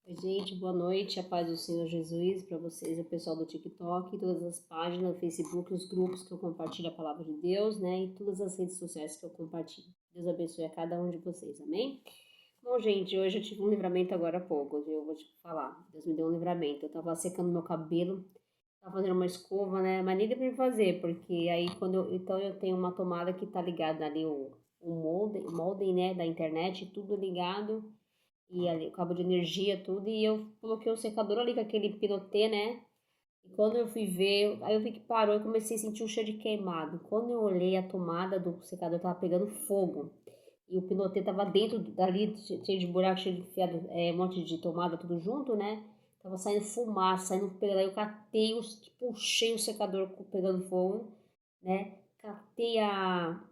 Oi, gente, boa noite. A paz do Senhor Jesus para vocês, o pessoal do TikTok, todas as páginas, do Facebook, os grupos que eu compartilho a palavra de Deus, né? E todas as redes sociais que eu compartilho. Deus abençoe a cada um de vocês, amém? Bom, gente, hoje eu tive um livramento agora há pouco, viu? Eu vou te falar. Deus me deu um livramento. Eu tava secando meu cabelo, tava fazendo uma escova, né? Mas nem deu pra me fazer, porque aí então eu tenho uma tomada que tá ligada ali, o modem, né, da internet, tudo ligado e ali o cabo de energia, tudo, e eu coloquei o secador ali com aquele pinotê, né? E quando eu fui ver, aí eu vi que parou e comecei a sentir um cheiro de queimado. Quando eu olhei a tomada do secador tava pegando fogo. E o pinotê tava dentro dali, cheio de buraco, cheio de fiado, um monte de tomada, tudo junto, né? Tava saindo fumaça, saindo pegando. Aí eu catei, puxei o secador pegando fogo, né? Catei a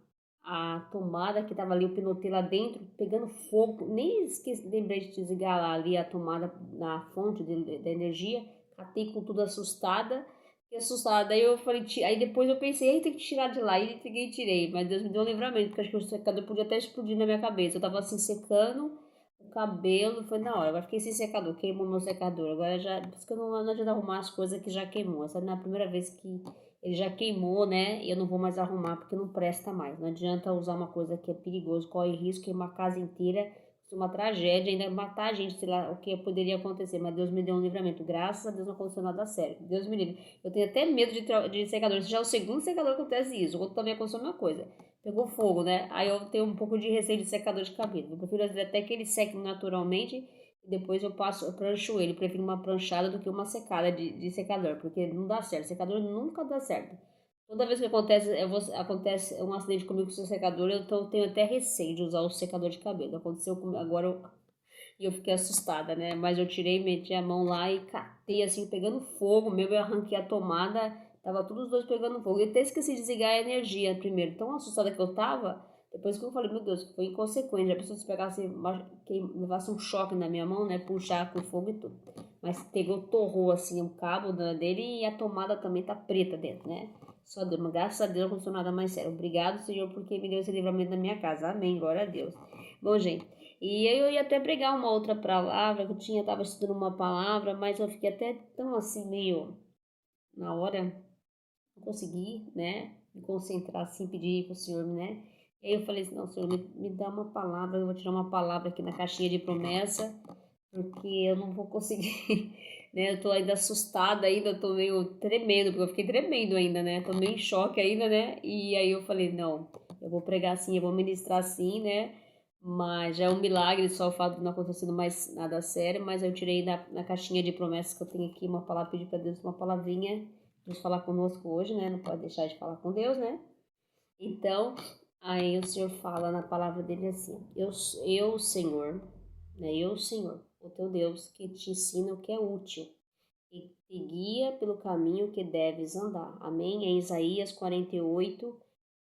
tomada que tava ali, o pinotê lá dentro, pegando fogo. Nem esqueci, lembrei de desligar lá ali a tomada na fonte da energia. Catei com tudo assustada. Fiquei assustada. Aí eu falei, aí depois eu pensei, aí tem que tirar de lá. E peguei e tirei. Mas Deus me deu um livramento, porque acho que o secador podia até explodir na minha cabeça. Eu tava assim secando o cabelo, foi na hora. Agora fiquei sem secador, queimou meu secador. Agora já, por isso que eu não adianta arrumar as coisas que já queimou. Essa não é a primeira vez que ele já queimou, né? E eu não vou mais arrumar porque não presta mais. Não adianta usar uma coisa que é perigoso, corre risco, queimar a casa inteira, isso é uma tragédia, ainda matar a gente, sei lá o que poderia acontecer. Mas Deus me deu um livramento. Graças a Deus não aconteceu nada sério. Deus me livre. Eu tenho até medo de secador. Esse já é o segundo secador que acontece isso. O outro também aconteceu a mesma coisa. Pegou fogo, né? Aí eu tenho um pouco de receio de secador de cabelo. Eu prefiro até que ele seque naturalmente e depois eu prancho ele. Prefiro uma pranchada do que uma secada de secador, porque não dá certo. Secador nunca dá certo. Toda vez que acontece um acidente comigo com o seu secador, eu tenho até receio de usar o secador de cabelo. Aconteceu comigo agora e eu fiquei assustada, né? Mas eu tirei, meti a mão lá e catei assim, pegando fogo mesmo. Eu arranquei a tomada, tava todos os dois pegando fogo. Eu até esqueci de desligar a energia primeiro. Tão assustada que eu tava, depois que eu falei, meu Deus, foi inconsequente. A pessoa se pegasse, levasse um choque na minha mão, né? Puxar com fogo e tudo. Mas pegou, torrou assim o cabo dele e a tomada também tá preta dentro, né? Só Deus, mas graças a Deus não aconteceu nada mais sério. Obrigado, Senhor, porque me deu esse livramento na minha casa. Amém, glória a Deus. Bom, gente, e eu ia até pregar uma outra palavra, que tava estudando uma palavra, mas eu fiquei até tão assim, meio na hora, não consegui, né, me concentrar assim, pedir pro Senhor, né. E aí eu falei assim, não, Senhor, me dá uma palavra, eu vou tirar uma palavra aqui na caixinha de promessa, porque eu não vou conseguir, né, eu tô ainda assustada ainda, eu tô meio tremendo, porque eu fiquei tremendo ainda, né, tô meio em choque ainda, né, e aí eu falei, não, eu vou pregar assim, eu vou ministrar assim, né, mas já é um milagre só o fato de não acontecendo mais nada sério, mas eu tirei na caixinha de promessas que eu tenho aqui uma palavra, pedi para Deus uma palavrinha, Deus falar conosco hoje, né, não pode deixar de falar com Deus, né, então, aí o Senhor fala na palavra dele assim: eu Senhor, né? Eu, Senhor, o teu Deus, que te ensina o que é útil e te guia pelo caminho que deves andar. Amém? Em Isaías 48,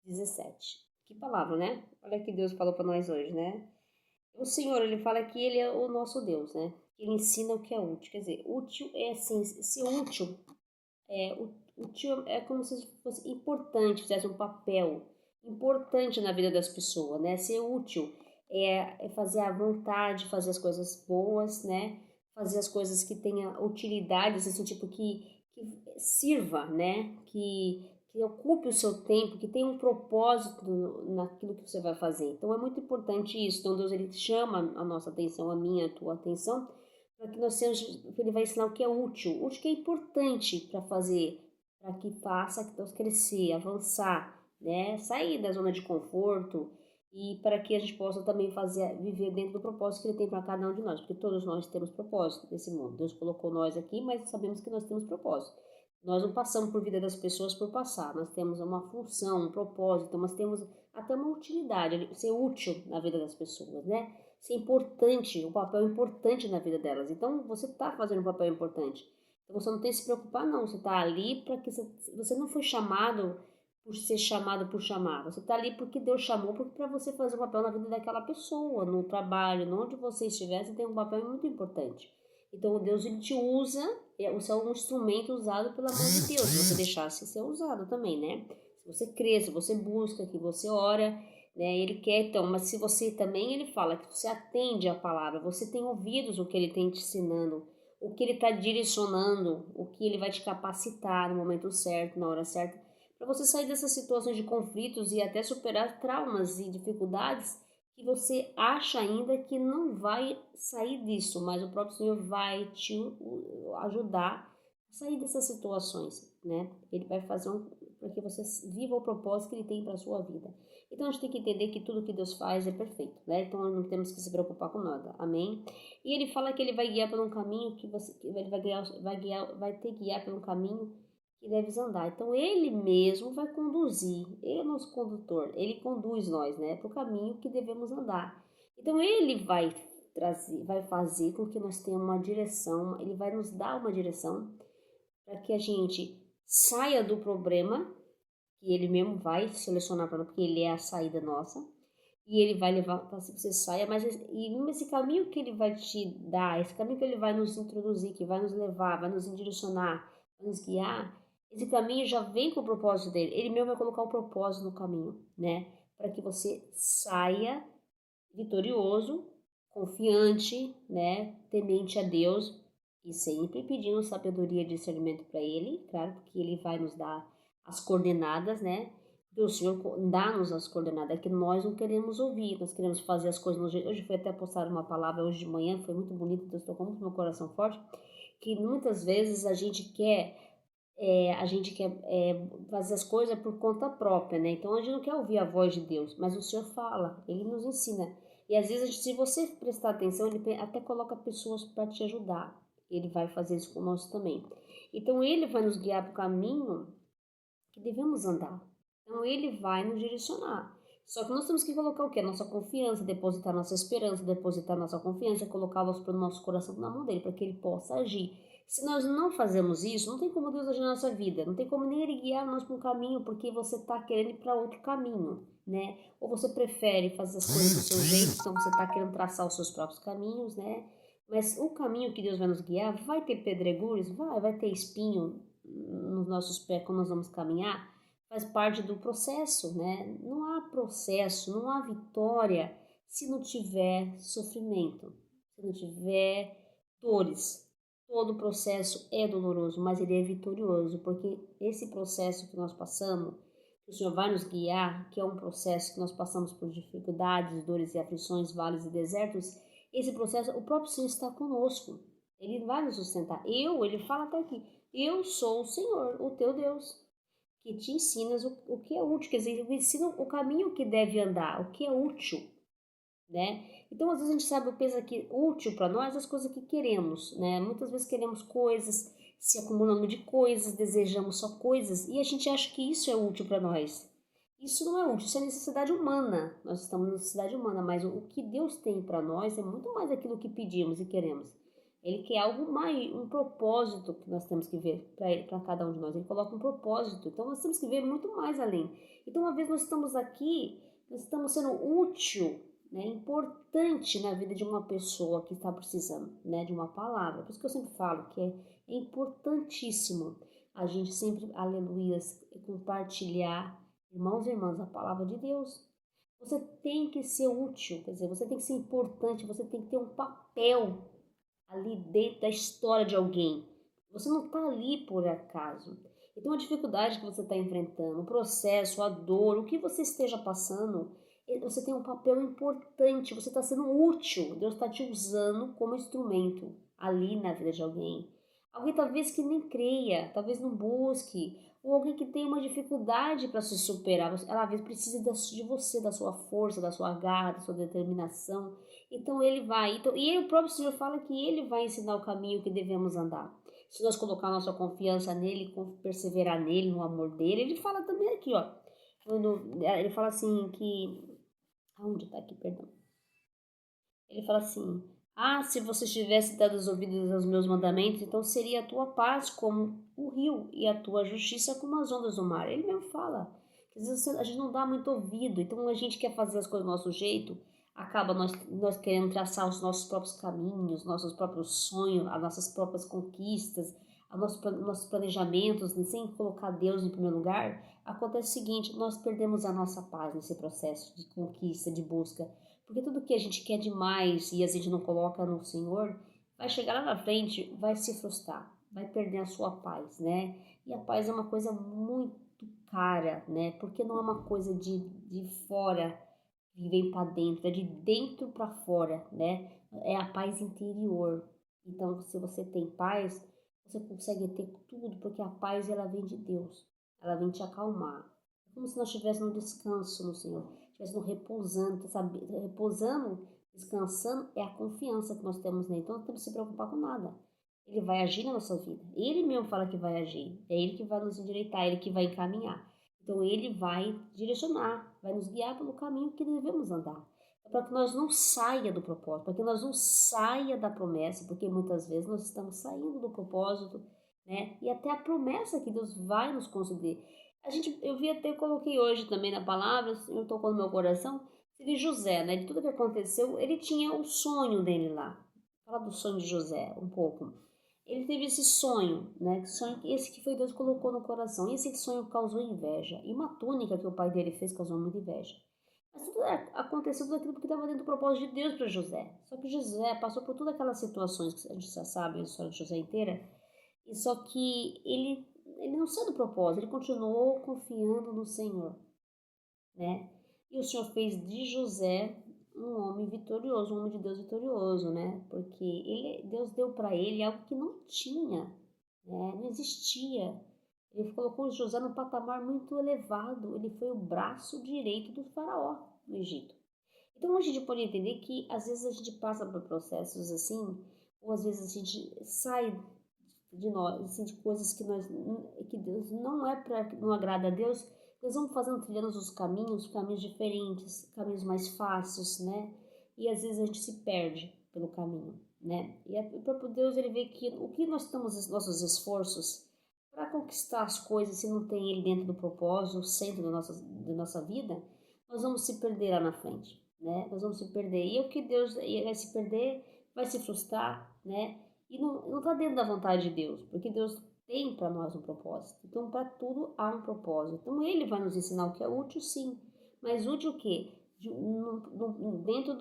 17. Que palavra, né? Olha que Deus falou para nós hoje, né? O Senhor, ele fala que ele é o nosso Deus, né? Ele ensina o que é útil. Quer dizer, útil é assim, ser útil útil é como se fosse importante, fizesse um papel importante na vida das pessoas, né? Ser útil é fazer a vontade, fazer as coisas boas, né? Fazer as coisas que tenham utilidade, assim, tipo, que sirva, né? Que ocupe o seu tempo, que tenha um propósito naquilo que você vai fazer. Então é muito importante isso. Então Deus ele chama a nossa atenção, a minha, a tua atenção, para que nós sejamos, ele vai ensinar o que é útil, o que é importante para fazer, para que faça que nós crescer, avançar, né? Sair da zona de conforto e para que a gente possa também viver dentro do propósito que ele tem para cada um de nós, porque todos nós temos propósito nesse mundo. Deus colocou nós aqui, mas sabemos que nós temos propósito. Nós não passamos por vida das pessoas por passar, nós temos uma função, um propósito, nós temos até uma utilidade, ser útil na vida das pessoas, né? Ser importante, um papel importante na vida delas. Então, você está fazendo um papel importante. Então, você não tem que se preocupar, não. Você está ali para que você não foi chamado por ser chamado por chamar. Você está ali porque Deus chamou, porque para você fazer um papel na vida daquela pessoa, no trabalho, onde você estiver, você tem um papel muito importante. Então, Deus ele te usa, você é um instrumento usado pela mão de Deus, se você deixasse ser usado também, né? Se você crê, se você busca, que você ora, né? Ele quer, então, mas se você também, ele fala que você atende a palavra, você tem ouvidos o que ele tem te ensinando, o que ele está direcionando, o que ele vai te capacitar no momento certo, na hora certa, para você sair dessas situações de conflitos e até superar traumas e dificuldades que você acha ainda que não vai sair disso, mas o próprio Senhor vai te ajudar a sair dessas situações, né? Ele vai fazer para que você viva o propósito que ele tem para a sua vida. Então a gente tem que entender que tudo que Deus faz é perfeito, né? Então não temos que se preocupar com nada. Amém? E ele fala que ele vai guiar por um caminho que você ele vai ter que guiar por um caminho que deves andar. Então ele mesmo vai conduzir, ele é o nosso condutor, ele conduz nós, né, para o caminho que devemos andar. Então ele vai trazer, vai fazer com que nós tenhamos uma direção, ele vai nos dar uma direção para que a gente saia do problema que ele mesmo vai selecionar para nós, porque ele é a saída nossa. E ele vai levar para que você saia, mas esse caminho que ele vai te dar, esse caminho que ele vai nos introduzir, que vai nos levar, vai nos direcionar, vai nos guiar, esse caminho já vem com o propósito dele. Ele mesmo vai colocar o propósito no caminho, né? Para que você saia vitorioso, confiante, né? Temente a Deus e sempre pedindo sabedoria e discernimento para ele, claro, porque ele vai nos dar as coordenadas, né? O Senhor dá-nos as coordenadas, é que nós não queremos ouvir, nós queremos fazer as coisas no jeito. Hoje foi até postar uma palavra hoje de manhã, foi muito bonito, Deus tocou muito meu coração forte, que muitas vezes a gente quer fazer as coisas por conta própria, né? Então a gente não quer ouvir a voz de Deus, mas o Senhor fala, Ele nos ensina. E às vezes, se você prestar atenção, Ele até coloca pessoas para te ajudar. Ele vai fazer isso conosco também. Então Ele vai nos guiar para o caminho que devemos andar. Então Ele vai nos direcionar. Só que nós temos que colocar o quê? Nossa confiança, depositar nossa esperança, depositar nossa confiança, colocar o nosso coração na mão dele, para que ele possa agir. Se nós não fazemos isso, não tem como Deus agir na nossa vida, não tem como nem ele guiar nós para um caminho, porque você está querendo ir para outro caminho, né? Ou você prefere fazer as coisas do seu jeito, então você está querendo traçar os seus próprios caminhos, né? Mas o caminho que Deus vai nos guiar vai ter pedregulhos, vai ter espinho nos nossos pés quando nós vamos caminhar, faz parte do processo, né? Não há processo, não há vitória se não tiver sofrimento, se não tiver dores. Todo processo é doloroso, mas ele é vitorioso, porque esse processo que nós passamos, que o Senhor vai nos guiar, que é um processo que nós passamos por dificuldades, dores e aflições, vales e desertos, esse processo, o próprio Senhor está conosco. Ele vai nos sustentar. Ele fala até aqui, eu sou o Senhor, o teu Deus, que te ensinas o que é útil, quer dizer, ele ensina o caminho que deve andar, o que é útil, né? Então, às vezes a gente sabe, pensa que útil para nós é as coisas que queremos, né? Muitas vezes queremos coisas, se acumulamos de coisas, desejamos só coisas, e a gente acha que isso é útil para nós. Isso não é útil, isso é necessidade humana. Nós estamos na necessidade humana, mas o que Deus tem para nós é muito mais aquilo que pedimos e queremos. Ele quer algo mais, um propósito que nós temos que ver para cada um de nós. Ele coloca um propósito, então nós temos que ver muito mais além. Então, uma vez nós estamos aqui, nós estamos sendo útil, né, importante na vida de uma pessoa que está precisando, né, de uma palavra. Por isso que eu sempre falo que é importantíssimo a gente sempre, aleluia, compartilhar, irmãos e irmãs, a palavra de Deus. Você tem que ser útil, quer dizer, você tem que ser importante, você tem que ter um papel ali dentro da história de alguém. Você não está ali por acaso. Então a dificuldade que você está enfrentando, o processo, a dor, o que você esteja passando, você tem um papel importante, você está sendo útil. Deus está te usando como instrumento ali na vida de alguém. Alguém talvez que nem creia, talvez não busque, ou alguém que tem uma dificuldade para se superar. Ela às vezes precisa de você, da sua força, da sua garra, da sua determinação. Então ele vai, e o próprio Senhor fala que ele vai ensinar o caminho que devemos andar. Se nós colocar nossa confiança nele, perseverar nele, no amor dele, ele fala também aqui, ó. Ele fala assim que. Aonde está aqui, perdão? Ele fala assim: ah, se você tivesse dado os ouvidos aos meus mandamentos, então seria a tua paz como o rio e a tua justiça como as ondas do mar. Ele mesmo fala. Às vezes a gente não dá muito ouvido, então a gente quer fazer as coisas do nosso jeito, acaba nós querendo traçar os nossos próprios caminhos, nossos próprios sonhos, as nossas próprias conquistas, nossos planejamentos, sem colocar Deus em primeiro lugar. acontece o seguinte, nós perdemos a nossa paz nesse processo de conquista, de busca, porque tudo que a gente quer demais e a gente não coloca no Senhor, vai chegar lá na frente, vai se frustrar, vai perder a sua paz, né? E a paz é uma coisa muito cara, né? Porque não é uma coisa de fora que vem para dentro, é de dentro para fora, né? É a paz interior. Então, se você tem paz, você consegue ter tudo, porque a paz ela vem de Deus. Ela vem te acalmar. É como se nós estivéssemos no descanso no Senhor, estivéssemos repousando, sabe? Repousando, descansando é a confiança que nós temos nele. Então, não temos que se preocupar com nada. Ele vai agir na nossa vida. Ele mesmo fala que vai agir. É ele que vai nos endireitar, é ele que vai encaminhar. Então ele vai direcionar, vai nos guiar pelo caminho que devemos andar. É para que nós não saia do propósito, para que nós não saia da promessa, porque muitas vezes nós estamos saindo do propósito, né? E até a promessa que Deus vai nos conceder. Eu vi até, eu coloquei hoje também na palavra, eu tocou no meu coração, de José, né? De tudo que aconteceu, ele tinha o sonho dele lá. Fala do sonho de José um pouco. Ele teve esse sonho, né? Esse que foi Deus colocou no coração. E esse sonho causou inveja. E uma túnica que o pai dele fez causou muita inveja. Mas aconteceu tudo aquilo porque estava dentro do propósito de Deus para José. Só que José passou por todas aquelas situações que a gente já sabe, a história de José inteira. E só que ele não saiu do propósito, ele continuou confiando no Senhor, né? E o Senhor fez de José um homem vitorioso, um homem de Deus vitorioso, né? Porque Deus deu para ele algo que não tinha, né? Não existia. Ele colocou José num patamar muito elevado. Ele foi o braço direito do faraó no Egito. Então a gente pode entender que às vezes a gente passa por processos assim, ou às vezes a gente sai de nós, assim, de coisas que Deus não é para, não agrada a Deus. Nós vamos fazendo, trilhando os caminhos diferentes, caminhos mais fáceis, né? E às vezes a gente se perde pelo caminho, né? E o próprio Deus, ele vê que o que nós estamos, nossos esforços para conquistar as coisas, se não tem ele dentro do propósito, o centro da nossa vida, nós vamos se perder lá na frente, né? Nós vamos se perder. E o que Deus vai se perder, vai se frustrar, né? E não está dentro da vontade de Deus, porque Deus tem para nós um propósito. Então, para tudo há um propósito. Então, Ele vai nos ensinar o que é útil, sim. Mas útil o quê? Dentro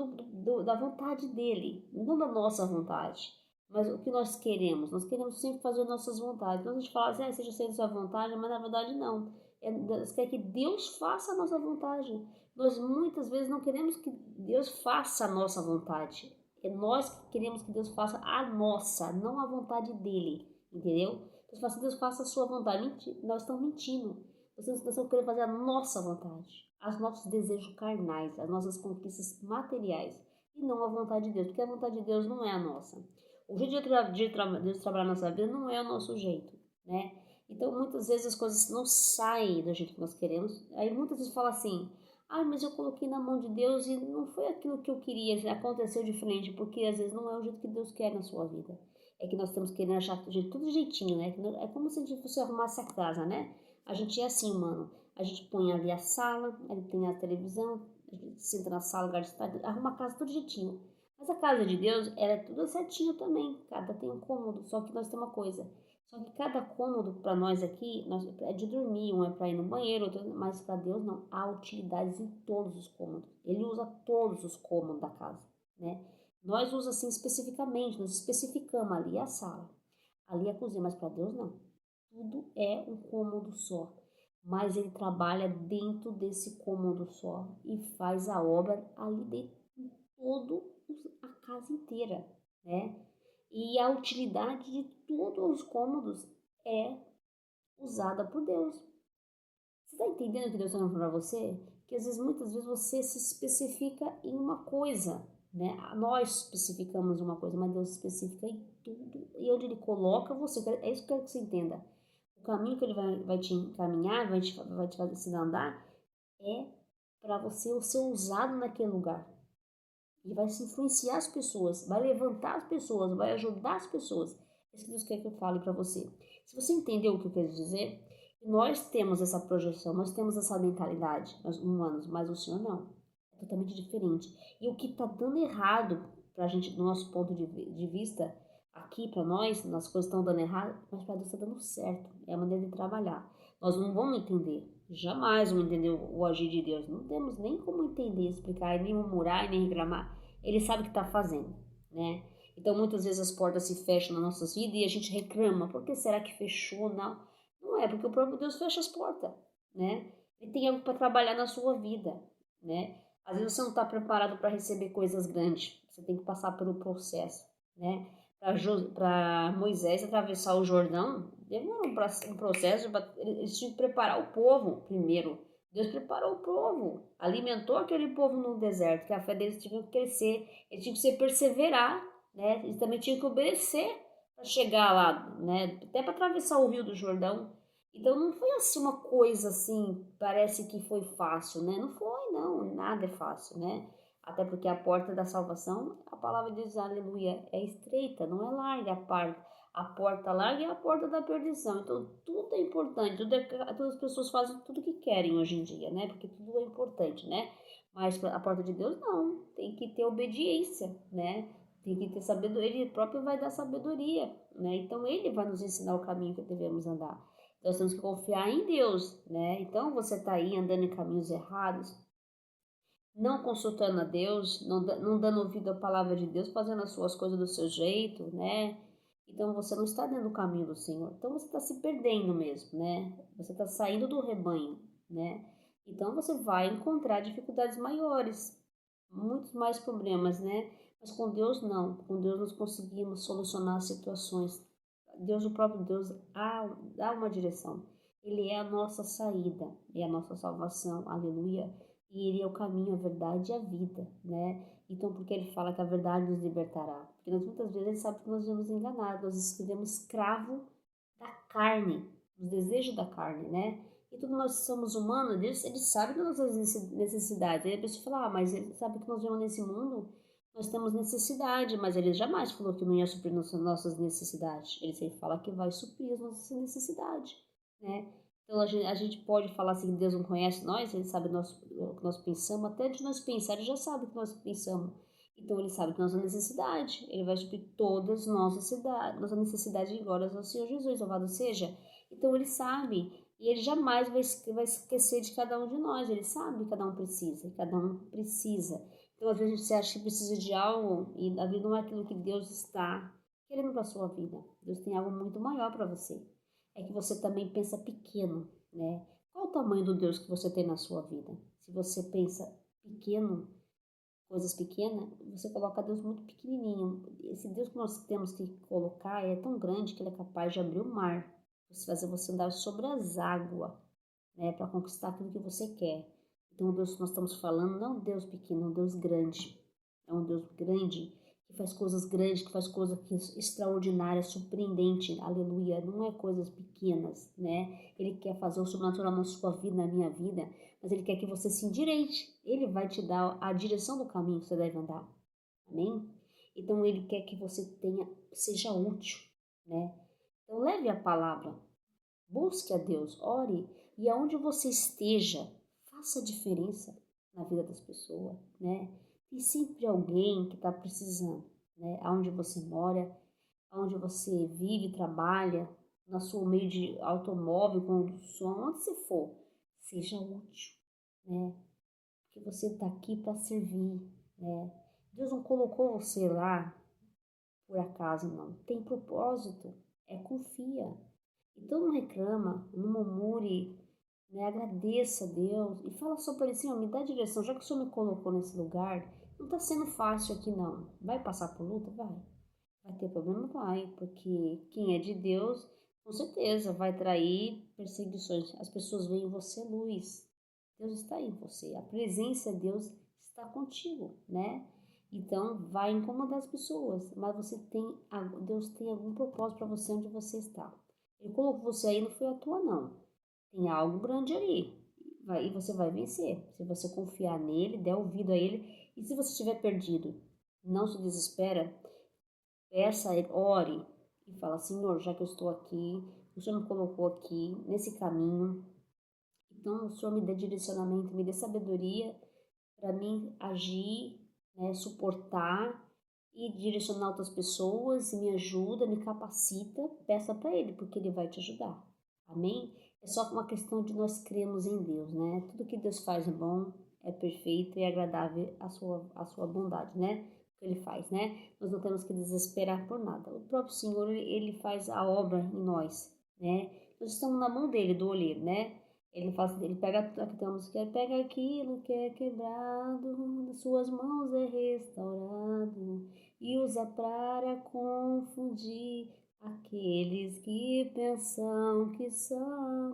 da vontade dele, não da nossa vontade. Mas o que nós queremos? Nós queremos sempre fazer nossas vontades. Então, a gente fala assim, seja feita a sua vontade, mas na verdade não. Deus quer que Deus faça a nossa vontade. Nós muitas vezes não queremos que Deus faça a nossa vontade. É nós que queremos que Deus faça a nossa, não a vontade dele, entendeu? Deus faça a sua vontade. Nós estamos mentindo. Nós estamos querendo fazer a nossa vontade, os nossos desejos carnais, as nossas conquistas materiais, e não a vontade de Deus, porque a vontade de Deus não é a nossa. O jeito de Deus trabalhar na nossa vida não é o nosso jeito, né? Então, muitas vezes as coisas não saem do jeito que nós queremos. Aí muitas vezes fala assim, mas eu coloquei na mão de Deus e não foi aquilo que eu queria, aconteceu diferente, porque às vezes não é o jeito que Deus quer na sua vida. É que nós estamos querendo achar tudo jeitinho, né? É como se a gente fosse arrumasse a casa, né? A gente é assim, mano. A gente põe ali a sala, ali tem a televisão, a gente senta na sala, arruma a casa tudo jeitinho. Mas a casa de Deus, ela é tudo certinho também. Cada tem um cômodo, só que nós temos uma coisa. Só que cada cômodo para nós aqui é de dormir, um é para ir no banheiro, outro, mas para Deus não. Há utilidades em todos os cômodos. Ele usa todos os cômodos da casa, né? Nós usamos assim especificamente, nós especificamos ali a sala, ali a cozinha, mas para Deus não. Tudo é um cômodo só. Mas ele trabalha dentro desse cômodo só e faz a obra ali dentro, em todo a casa inteira, né? E a utilidade de todos os cômodos é usada por Deus. Você está entendendo o que Deus está falando para você? Que às vezes, muitas vezes, você se especifica em uma coisa, né? Nós especificamos uma coisa, mas Deus especifica em tudo. E onde Ele coloca você, é isso que eu quero que você entenda. O caminho que Ele vai te encaminhar, vai te fazer andar, é para você ser usado naquele lugar. Ele vai se influenciar as pessoas, vai levantar as pessoas, vai ajudar as pessoas. É isso que Deus quer que eu fale para você. Se você entendeu o que eu quero dizer, nós temos essa projeção, nós temos essa mentalidade, nós humanos, mas o Senhor não. É totalmente diferente. E o que está dando errado para a gente, do nosso ponto de vista, aqui para nós, as coisas estão dando errado, mas para Deus está dando certo. É a maneira de trabalhar. Nós não vamos entender, Jamais vão entender o agir de Deus. Não temos nem como entender, explicar, nem murmurar, nem reclamar. Ele sabe o que está fazendo, né? Então, muitas vezes as portas se fecham nas nossas vidas e a gente reclama. Por que será que fechou? Não, não é porque o próprio Deus fecha as portas, né? Ele tem algo para trabalhar na sua vida, né? Às vezes você não está preparado para receber coisas grandes. Você tem que passar pelo processo, né? Para Moisés atravessar o Jordão, demorou um processo. Eles tinham que preparar o povo primeiro. Deus preparou o povo, alimentou aquele povo no deserto, que a fé deles tinha que crescer, eles tinham que se perseverar, né? Eles também tinham que obedecer para chegar lá, né? Até para atravessar o Rio do Jordão. Então não foi assim uma coisa assim, parece que foi fácil, né? Não foi, não, nada é fácil, né? Até porque a porta da salvação, a palavra diz, aleluia, é estreita, não é larga a porta larga é a porta da perdição. Então tudo é importante, todas as pessoas fazem tudo que querem hoje em dia, né? Porque tudo é importante, né? Mas a porta de Deus não, tem que ter obediência, né? Tem que ter sabedoria, ele próprio vai dar sabedoria, né? Então ele vai nos ensinar o caminho que devemos andar. Nós temos que confiar em Deus, né? Então você está aí andando em caminhos errados, não consultando a Deus, não dando ouvido à palavra de Deus, fazendo as suas coisas do seu jeito, né? Então você não está dentro do caminho do Senhor. Então você está se perdendo mesmo, né? Você está saindo do rebanho, né? Então você vai encontrar dificuldades maiores, muitos mais problemas, né? Mas com Deus não. Com Deus nós conseguimos solucionar as situações. Deus, o próprio Deus, dá uma direção. Ele é a nossa saída, é a nossa salvação, aleluia. E ele é o caminho, a verdade e a vida, né? Então, porque ele fala que a verdade nos libertará? Porque nós muitas vezes ele sabe que nós vamos enganados, nós escrevemos escravo da carne, dos desejos da carne, né? E tudo nós somos humanos, Deus, ele sabe das nossas necessidades. Aí a pessoa fala, mas ele sabe que nós vivemos nesse mundo, nós temos necessidade, mas ele jamais falou que não ia suprir nossas necessidades. Ele sempre fala que vai suprir as nossas necessidades, né? Então a gente pode falar assim, Deus não conhece nós, ele sabe o que nós pensamos, até de nós pensar, ele já sabe o que nós pensamos. Então ele sabe que nossa necessidade, ele vai suprir todas nossa necessidade em glórias ao Senhor Jesus, louvado seja. Então ele sabe, e ele jamais vai esquecer de cada um de nós, ele sabe que cada um precisa, cada um precisa. Então às vezes você acha que precisa de algo e a vida não é aquilo que Deus está querendo para a sua vida. Deus tem algo muito maior para você. É que você também pensa pequeno, né? Qual o tamanho do Deus que você tem na sua vida? Se você pensa pequeno, coisas pequenas, você coloca Deus muito pequenininho. Esse Deus que nós temos que colocar é tão grande que ele é capaz de abrir o mar, fazer você andar sobre as águas, né, para conquistar aquilo que você quer. Então, o Deus que nós estamos falando não é um Deus pequeno, é um Deus grande. É um Deus grande, que faz coisas grandes, que faz coisas extraordinárias, surpreendentes, aleluia. Não é coisas pequenas, né? Ele quer fazer o sobrenatural na sua vida, na minha vida, mas ele quer que você se endireite. Ele vai te dar a direção do caminho que você deve andar. Amém? Então, ele quer que você seja útil, né? Então, leve a palavra, busque a Deus, ore, e aonde você esteja, faça a diferença na vida das pessoas, né? Tem sempre alguém que está precisando, né? Aonde você mora, aonde você vive, trabalha, no seu meio de automóvel, condução, onde você for, seja útil, né? Porque você está aqui para servir, né? Deus não colocou você lá por acaso, não. Tem propósito, confia. Então não reclama, não murmure, né? Agradeça a Deus e fala só para ele assim, ó, me dá direção, já que o Senhor me colocou nesse lugar, não está sendo fácil aqui não. Vai passar por luta? Vai. Vai ter problema? Vai, porque quem é de Deus, com certeza, vai trair perseguições. As pessoas veem em você luz. Deus está em você. A presença de Deus está contigo, né? Então, vai incomodar as pessoas, mas Deus tem algum propósito para você onde você está. Ele colocou você aí, não foi à toa, não. Tem algo grande ali. E você vai vencer. Se você confiar nele, der ouvido a ele. E se você estiver perdido, não se desespera, peça, ore e fala, Senhor, já que eu estou aqui, o Senhor me colocou aqui, nesse caminho, então o Senhor me dê direcionamento, me dê sabedoria para mim agir, né, suportar e direcionar outras pessoas, e me ajuda, me capacita, peça para Ele, porque Ele vai te ajudar. Amém? É só uma questão de nós crermos em Deus, né? Tudo que Deus faz é bom, é perfeito e é agradável a sua bondade, né? O que Ele faz, né? Nós não temos que desesperar por nada. O próprio Senhor, Ele faz a obra em nós, né? Nós estamos na mão dele, do olheiro, né? Ele pega, aqui tem uma música, ele pega aquilo que é quebrado, nas suas mãos é restaurado, e usa para confundir aqueles que pensam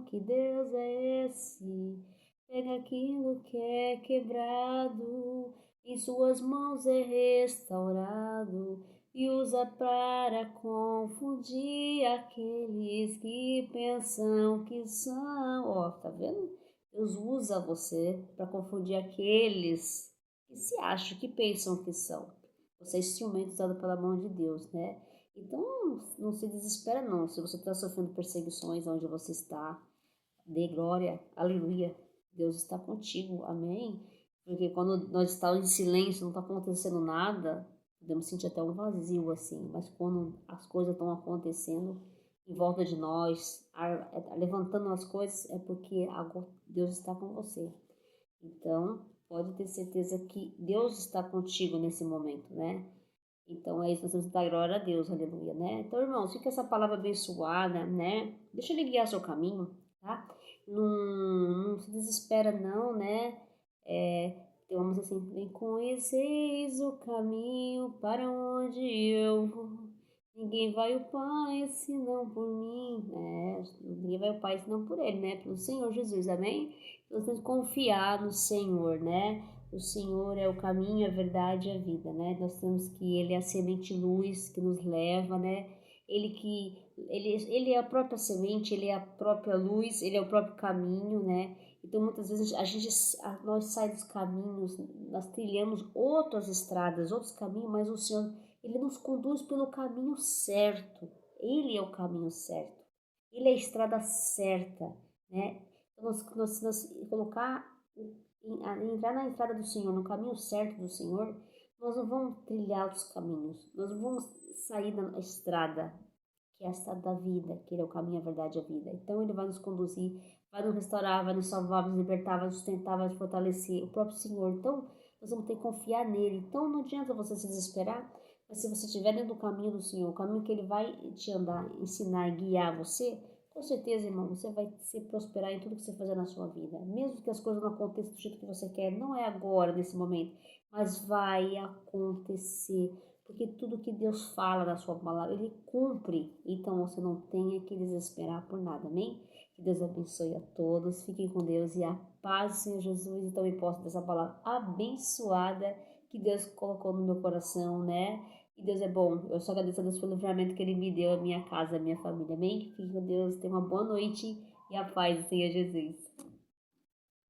que Deus é esse. Pega aquilo que é quebrado, em suas mãos é restaurado, e usa para confundir aqueles que pensam que são. Ó, tá vendo? Deus usa você para confundir aqueles que se acham, que pensam que são. Você é instrumento usado pela mão de Deus, né? Então, não se desespera não. Se você está sofrendo perseguições onde você está, dê glória, aleluia. Deus está contigo, amém? Porque quando nós estamos em silêncio, não está acontecendo nada, podemos sentir até um vazio assim. Mas quando as coisas estão acontecendo em volta de nós, levantando as coisas, é porque Deus está com você. Então, pode ter certeza que Deus está contigo nesse momento, né? Então é isso, nós temos que dar glória a Deus, aleluia, né? Então, irmãos, fica essa palavra abençoada, né? Deixa ele guiar seu caminho, tá? Não se desespera não, né? Então vamos assim, vem conheceis o caminho para onde eu vou. Ninguém vai ao Pai senão por mim, né? Ninguém vai ao Pai senão por Ele, né? Pelo Senhor Jesus, amém? Então, nós temos que confiar no Senhor, né? O Senhor é o caminho, a verdade e a vida, né? Nós temos que Ele é a semente luz que nos leva, né? Ele é a própria semente, Ele é a própria luz, Ele é o próprio caminho, né? Então muitas vezes nós saímos dos caminhos, nós trilhamos outras estradas, outros caminhos, mas o Senhor, Ele nos conduz pelo caminho certo. Ele é o caminho certo. Ele é a estrada certa, né? Então, nós colocar entrar na estrada do Senhor, no caminho certo do Senhor, nós não vamos trilhar os caminhos, nós não vamos sair da estrada, que é a estrada da vida, que Ele é o caminho, a verdade e a vida. Então Ele vai nos conduzir, vai nos restaurar, vai nos salvar, vai nos libertar, vai nos sustentar, vai nos fortalecer, o próprio Senhor. Então, nós vamos ter que confiar nele. Então, não adianta você se desesperar, mas se você estiver dentro do caminho do Senhor, o caminho que Ele vai te andar, ensinar e guiar você, com certeza, irmão, você vai se prosperar em tudo que você fazer na sua vida. Mesmo que as coisas não aconteçam do jeito que você quer, não é agora, nesse momento, mas vai acontecer. Porque tudo que Deus fala na sua palavra, Ele cumpre. Então você não tenha que desesperar por nada, amém? Que Deus abençoe a todos. Fiquem com Deus e a paz do Senhor Jesus. E também posso dessa palavra abençoada que Deus colocou no meu coração, né? E Deus é bom. Eu só agradeço a Deus pelo livramento que Ele me deu, a minha casa, a minha família, amém? Fiquem com Deus. Tenham uma boa noite e a paz do Senhor Jesus.